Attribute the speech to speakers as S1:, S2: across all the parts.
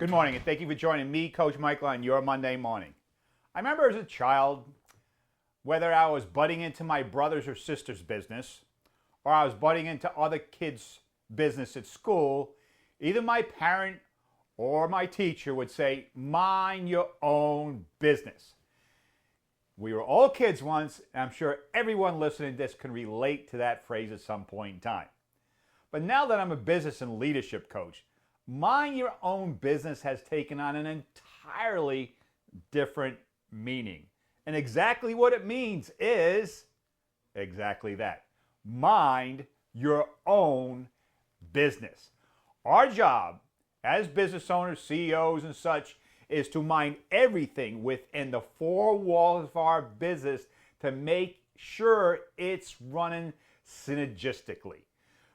S1: Good morning, and thank you for joining me, Coach Michael, on your Monday morning. I remember as a child, whether I was butting into my brother's or sister's business, or I was butting into other kids' business at school, either my parent or my teacher would say, mind your own business. We were all kids once, and I'm sure everyone listening to this can relate to that phrase at some point in time. But now that I'm a business and leadership coach, mind your own business has taken on an entirely different meaning. And exactly what it means is exactly that. Mind your own business. Our job as business owners, CEOs, and such is to mind everything within the four walls of our business to make sure it's running synergistically.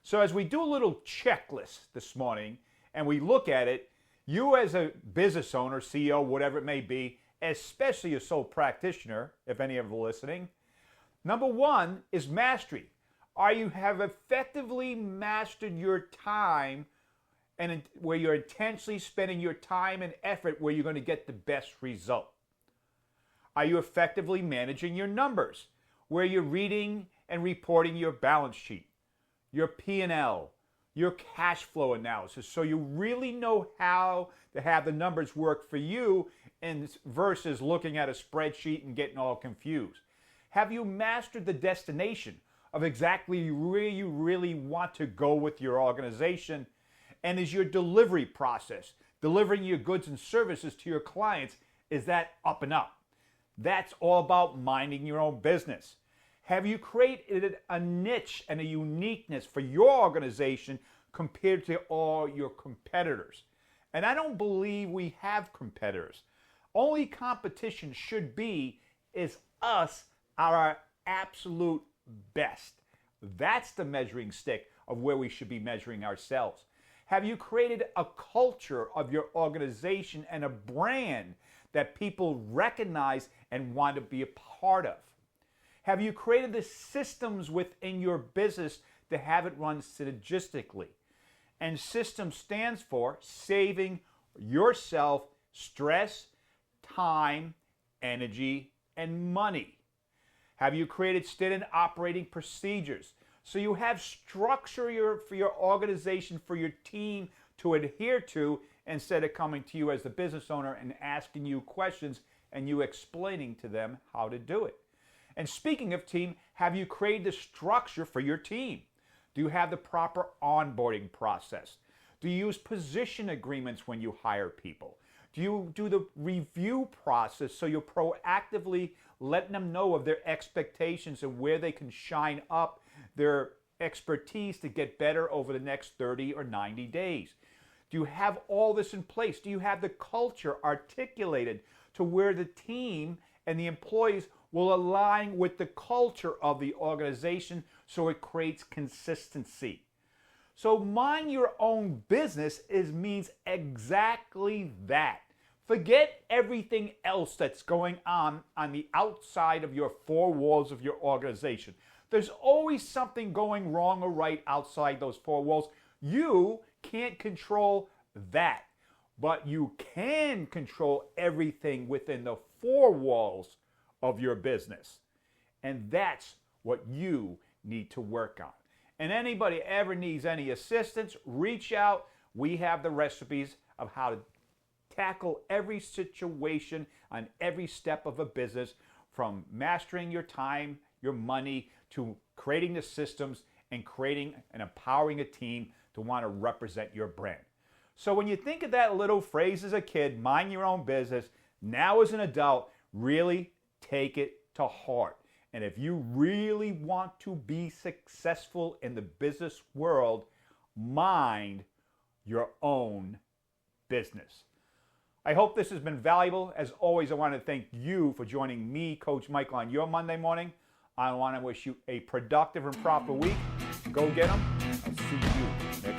S1: So as we do a little checklist this morning, and we look at it, you as a business owner, CEO, whatever it may be, especially a sole practitioner, if any of you are listening, number one is mastery. You have effectively mastered your time and where you're intentionally spending your time and effort where you're going to get the best result? Are you effectively managing your numbers, where you're reading and reporting your balance sheet, your P&L, your cash flow analysis, so you really know how to have the numbers work for you and versus looking at a spreadsheet and getting all confused? Have you mastered the destination of exactly where you really want to go with your organization? And is your delivery process, delivering your goods and services to your clients, is that up and up? That's all about minding your own business. Have you created a niche and a uniqueness for your organization compared to all your competitors? And I don't believe we have competitors. Only competition should be is us at our absolute best. That's the measuring stick of where we should be measuring ourselves. Have you created a culture of your organization and a brand that people recognize and want to be a part of? Have you created the systems within your business to have it run synergistically? And system stands for saving yourself stress, time, energy, and money. Have you created standard operating procedures so you have structure for your organization, for your team to adhere to, instead of coming to you as the business owner and asking you questions and you explaining to them how to do it? And speaking of team, have you created the structure for your team? Do you have the proper onboarding process? Do you use position agreements when you hire people? Do you do the review process so you're proactively letting them know of their expectations and where they can shine up their expertise to get better over the next 30 or 90 days? Do you have all this in place? Do you have the culture articulated to where the team and the employees will align with the culture of the organization so it creates consistency? So mind your own business means exactly that. Forget everything else that's going on the outside of your four walls of your organization. There's always something going wrong or right outside those four walls. You can't control that, but you can control everything within the four walls of your business. And that's what you need to work on. And anybody ever needs any assistance, reach out. We have the recipes of how to tackle every situation on every step of a business, from mastering your time, your money, to creating the systems and creating and empowering a team to want to represent your brand. So when you think of that little phrase as a kid, mind your own business, now as an adult, really take it to heart. And if you really want to be successful in the business world, mind your own business. I hope this has been valuable. As always, I want to thank you for joining me, Coach Michael, on your Monday morning. I want to wish you a productive and profitable week. Go get them. I'll see you next